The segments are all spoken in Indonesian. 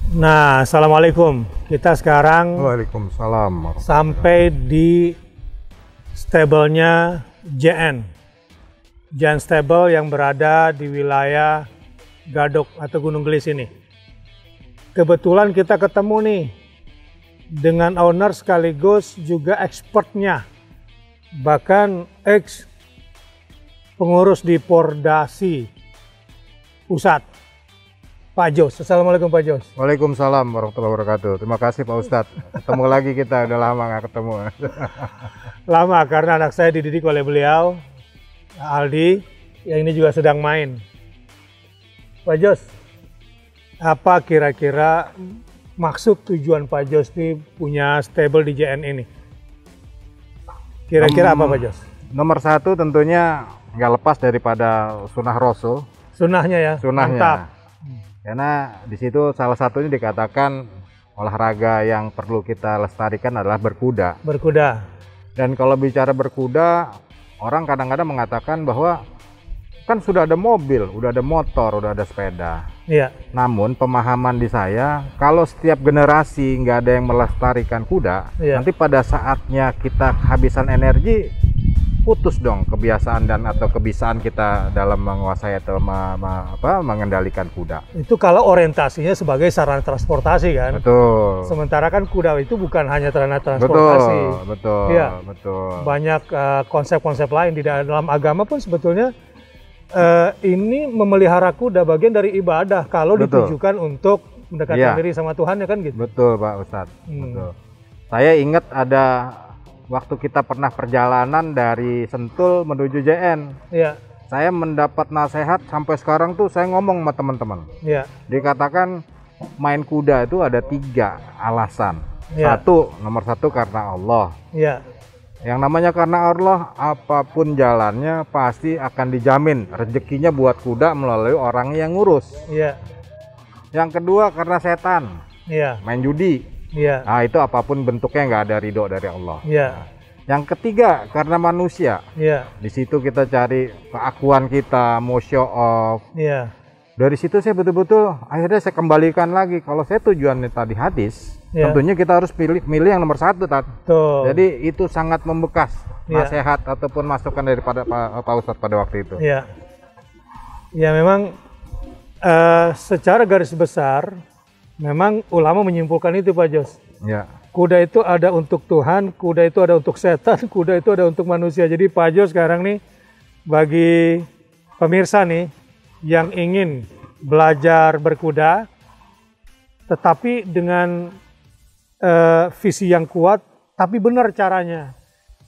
Nah, Assalamualaikum. Kita sekarang Waalaikumsalam. sampai di stablenya JN. JN Stable yang berada di wilayah Gadok atau Gunung Gelis ini. Kebetulan kita ketemu nih dengan owner sekaligus juga expertnya. Bahkan ex pengurus di Pordasi Pusat. Pak Jos. Assalamualaikum Pak Jos. Waalaikumsalam warahmatullahi wabarakatuh. Terima kasih Pak Ustadz. Ketemu lagi kita, udah lama nggak ketemu. Lama karena anak saya dididik oleh beliau, Aldi, yang ini juga sedang main. Pak Jos, apa kira-kira maksud tujuan Pak Jos ini punya stable di JN ini? Kira-kira apa Pak Jos? Nomor satu tentunya nggak lepas daripada sunnah Rasul. Sunnahnya ya? Sunnahnya. Mantap. Karena di situ salah satunya dikatakan olahraga yang perlu kita lestarikan adalah berkuda. Berkuda. Dan kalau bicara berkuda, orang kadang-kadang mengatakan bahwa kan sudah ada mobil, udah ada motor, udah ada sepeda. Iya. Namun pemahaman di saya, kalau setiap generasi nggak ada yang melestarikan kuda, Iya. nanti pada saatnya kita kehabisan energi, putus dong kebiasaan dan atau kebisaan kita dalam menguasai atau mengendalikan kuda. Itu kalau orientasinya sebagai sarana transportasi kan? Betul. Sementara kan kuda itu bukan hanya sarana transportasi. Betul. Iya. Betul. Banyak konsep-konsep lain di dalam agama pun sebetulnya ini memelihara kuda bagian dari ibadah kalau Betul. ditujukan untuk mendekatkan Iya. diri sama Tuhan ya kan gitu. Betul Pak Ustadz. Betul. Saya ingat ada waktu kita pernah perjalanan dari Sentul menuju JN. Iya. Saya mendapat nasihat sampai sekarang tuh saya ngomong sama teman-teman. Iya. Dikatakan main kuda itu ada 3 alasan. Iya. Nomor satu karena Allah. Iya. Yang namanya karena Allah, apapun jalannya pasti akan dijamin rezekinya buat kuda melalui orang yang ngurus. Iya. Yang kedua karena setan, Iya. main judi. Iya. Nah itu apapun bentuknya nggak ada ridho dari Allah. Iya. Yang ketiga karena manusia. Iya. Di situ kita cari keakuan kita, mau show off. Iya. Dari situ saya betul-betul akhirnya saya kembalikan lagi kalau saya tujuannya tadi hadis, Iya. tentunya kita harus milih yang nomor satu Tat. Tuh. Jadi itu sangat membekas Iya. nasihat ataupun masukan daripada Pak Ustadz pada waktu itu. Iya. Ya memang secara garis besar memang ulama menyimpulkan itu Pak Jos. Ya. Kuda itu ada untuk Tuhan, kuda itu ada untuk setan, kuda itu ada untuk manusia. Jadi Pak Jos sekarang nih bagi pemirsa nih yang ingin belajar berkuda tetapi dengan visi yang kuat tapi benar caranya.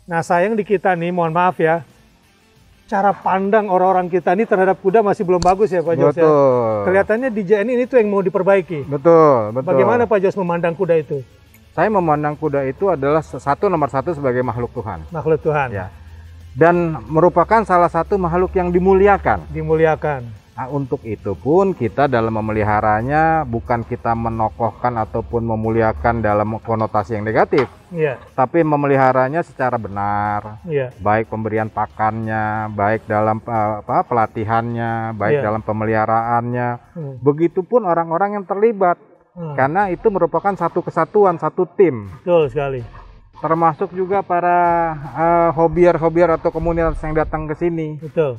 Nah sayang di kita nih, mohon maaf ya, cara pandang orang-orang kita ini terhadap kuda masih belum bagus ya Pak Jos ya. Kelihatannya di JN ini tuh yang mau diperbaiki. Betul. Bagaimana Pak Jos memandang kuda itu? Saya memandang kuda itu adalah nomor satu sebagai makhluk Tuhan. Makhluk Tuhan. Ya. Dan merupakan salah satu makhluk yang dimuliakan. Dimuliakan. Nah, untuk itu pun kita dalam memeliharanya bukan kita menokohkan ataupun memuliakan dalam konotasi yang negatif. Iya. Tapi memeliharanya secara benar. Iya. Baik pemberian pakannya, baik dalam pelatihannya, baik Iya. dalam pemeliharaannya. Begitupun orang-orang yang terlibat. Karena itu merupakan satu kesatuan, satu tim. Betul sekali. Termasuk juga para hobiar atau komunitas yang datang ke sini. Betul.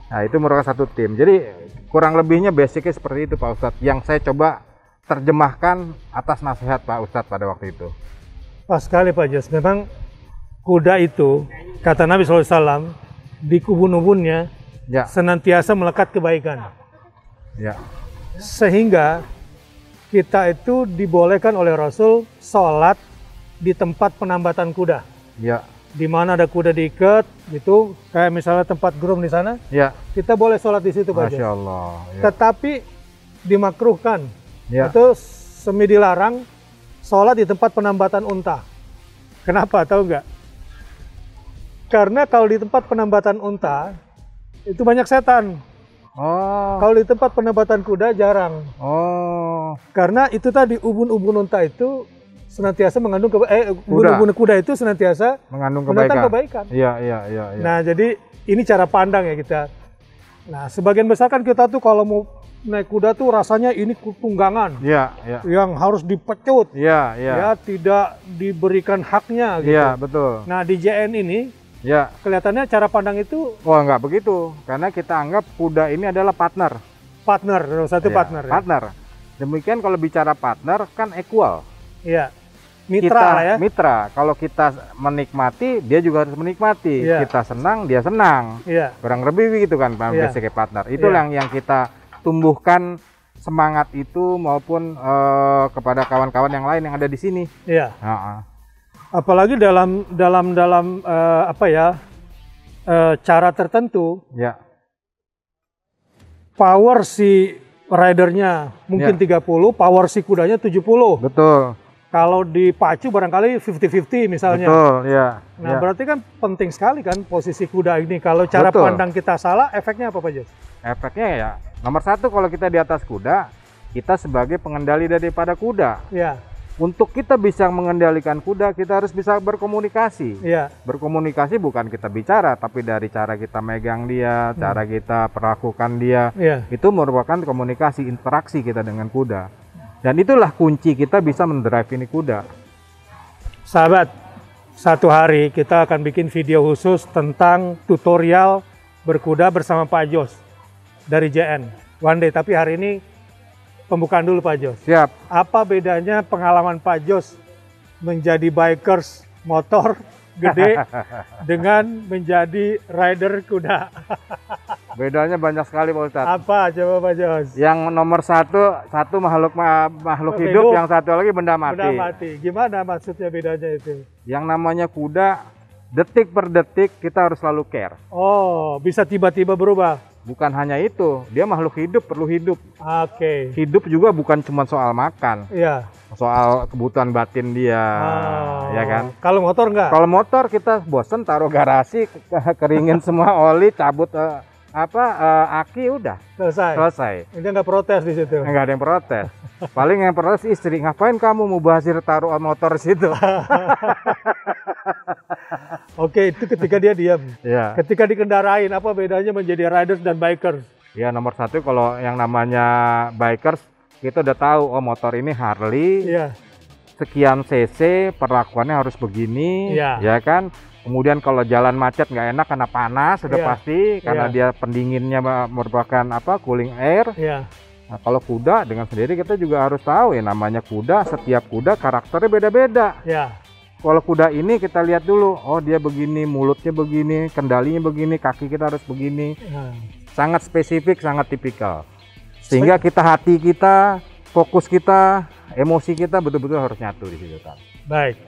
Nah itu merupakan satu tim. Jadi kurang lebihnya basicnya seperti itu Pak Ustadz. Yang saya coba terjemahkan atas nasihat Pak Ustadz pada waktu itu. Pas sekali Pak Jos. Memang kuda itu, kata Nabi SAW, di ubun-ubunnya Ya. senantiasa melekat kebaikan. Ya. Sehingga kita itu dibolehkan oleh Rasul sholat di tempat penambatan kuda. Ya. Di mana ada kuda diikat, gitu, kayak misalnya tempat groom di sana, Ya. kita boleh sholat di situ Pak Jos. Masya Allah. Ya. Tetapi dimakruhkan, Ya. itu semi dilarang sholat di tempat penambatan unta. Kenapa? Tahu nggak? Karena kalau di tempat penambatan unta itu banyak setan. Oh. Kalau di tempat penambatan kuda jarang. Oh. Karena itu tadi ubun-ubun unta itu senantiasa mengandung ubun-ubun kuda itu senantiasa Mengandung mendatang kebaikan. kebaikan. Iya. Nah, jadi ini cara pandang ya kita. Nah, sebagian besar kan kita tuh kalau mau naik kuda tuh rasanya ini tunggangan. Iya, iya. Yang harus dipecut. Iya, iya. Ya, tidak diberikan haknya gitu. Iya, betul. Nah, di JN ini Ya. kelihatannya cara pandang itu Wah, nggak begitu. Karena kita anggap kuda ini adalah partner. partner, satu Ya, partner ya. partner. Demikian kalau bicara partner kan equal. Iya. Mitra Kita lah ya. mitra. Kalau kita menikmati, dia juga harus menikmati. Iya. Kita senang, dia senang. Iya. Kurang lebih begitu kan, Iya. basicnya partner. Itulah yang kita tumbuhkan semangat itu maupun kepada kawan-kawan yang lain yang ada di sini. Iya. Heeh. Apalagi dalam cara tertentu, Ya, power si ridernya mungkin 30, power si kudanya 70. betul. Kalau dipacu barangkali 50-50 misalnya. Betul, ya. Nah, ya. berarti kan penting sekali kan posisi kuda ini. Kalau cara Betul. pandang kita salah, efeknya apa Pak Jos? Efeknya ya, nomor satu kalau kita di atas kuda, kita sebagai pengendali daripada kuda. Iya, Untuk kita bisa mengendalikan kuda, kita harus bisa berkomunikasi. iya, Berkomunikasi bukan kita bicara, tapi dari cara kita megang dia, cara kita perlakukan dia, iya. itu merupakan komunikasi, interaksi kita dengan kuda. Dan itulah kunci kita bisa mendrive ini kuda. Sahabat, satu hari kita akan bikin video khusus tentang tutorial berkuda bersama Pak Jos dari JN. One day, tapi hari ini pembukaan dulu Pak Jos. Siap. Apa bedanya pengalaman Pak Jos menjadi bikers motor gede dengan menjadi rider kuda? Bedanya banyak sekali Pak Ustadz. Apa coba Pak Jos? Yang nomor satu makhluk hidup, yang satu lagi benda mati. Benda mati. Gimana maksudnya bedanya itu? Yang namanya kuda, detik per detik kita harus selalu care. Oh, bisa tiba-tiba berubah. Bukan hanya itu, dia makhluk hidup, perlu hidup. Oke. Hidup juga bukan cuma soal makan, Iya. soal kebutuhan batin dia, ya kan? Kalau motor enggak? Kalau motor kita bosen taruh garasi, keringin semua oli, cabut aki, udah selesai. Dia nggak protes di situ. Enggak ada yang protes. Paling yang protes istri, ngapain kamu mau basir taruh motor di situ? Oke, itu ketika dia diam. Ya. Ketika dikendarain, apa bedanya menjadi riders dan bikers? Ya, nomor satu kalau yang namanya bikers, kita udah tahu, oh motor ini Harley, Iya. sekian cc, perlakuannya harus begini, Iya. ya kan? Kemudian kalau jalan macet nggak enak karena panas, sudah Iya. pasti, karena Iya. dia pendinginnya merupakan cooling air. Iya. Nah, kalau kuda dengan sendiri kita juga harus tahu ya, namanya kuda, setiap kuda karakternya beda-beda. Iya. Kalau kuda ini kita lihat dulu, oh dia begini, mulutnya begini, kendalinya begini, kaki kita harus begini. Nah, Sangat spesifik, sangat tipikal. Sehingga hati kita, fokus kita, emosi kita betul-betul harus nyatu di situ, Kang. baik.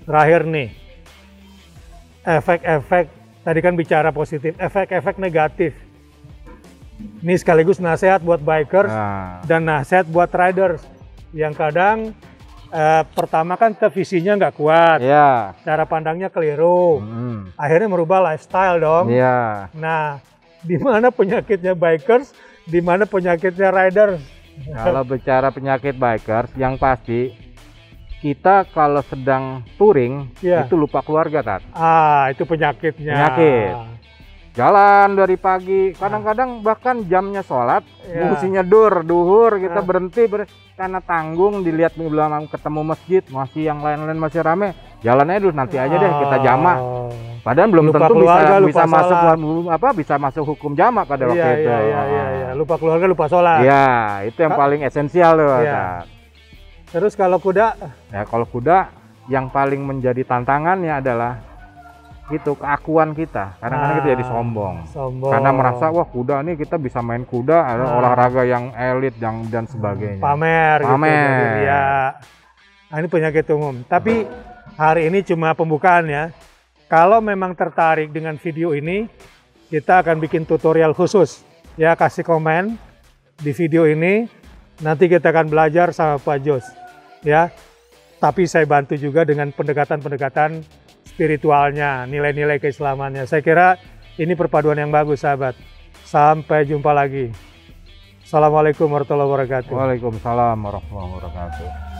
Terakhir nih, efek-efek, tadi kan bicara positif, efek-efek negatif. Ini sekaligus nasihat buat bikers Nah, dan nasihat buat riders. Yang kadang pertama kan visinya nggak kuat, ya. cara pandangnya keliru, akhirnya merubah lifestyle dong. Iya. Nah, di mana penyakitnya bikers, di mana penyakitnya riders? Kalau bicara penyakit bikers, yang pasti kita kalau sedang touring Iya. itu lupa keluarga, Tat. Itu penyakitnya. Penyakit. Jalan dari pagi, kadang-kadang bahkan jamnya sholat, Iya. fungsinya duhur kita berhenti karena tanggung, dilihat belum ketemu masjid, masih yang lain-lain masih rame, jalannya dulu nanti aja deh kita jamak. Padahal belum Lupa tentu keluarga, lupa bisa masuk sholat. bisa masuk hukum jamak pada waktu itu. Iya. Lupa keluarga, lupa sholat. Iya, itu yang paling esensial loh. Iya. Terus kalau kuda, Ya, kalau kuda yang paling menjadi tantangannya adalah itu keakuan kita. Kadang-kadang kita jadi sombong. Karena merasa wah kuda nih kita bisa main kuda, ada olahraga yang elit dan sebagainya. pamer. Pamer. Gitu, ya. Nah, ini penyakit umum. Tapi hari ini cuma pembukaan ya. Kalau memang tertarik dengan video ini, kita akan bikin tutorial khusus. Ya, kasih komen di video ini. Nanti kita akan belajar sama Pak Jos. Ya, tapi saya bantu juga dengan pendekatan-pendekatan spiritualnya, nilai-nilai keislamannya. Saya kira ini perpaduan yang bagus, sahabat. Sampai jumpa lagi. Assalamualaikum warahmatullahi wabarakatuh. Waalaikumsalam warahmatullahi wabarakatuh.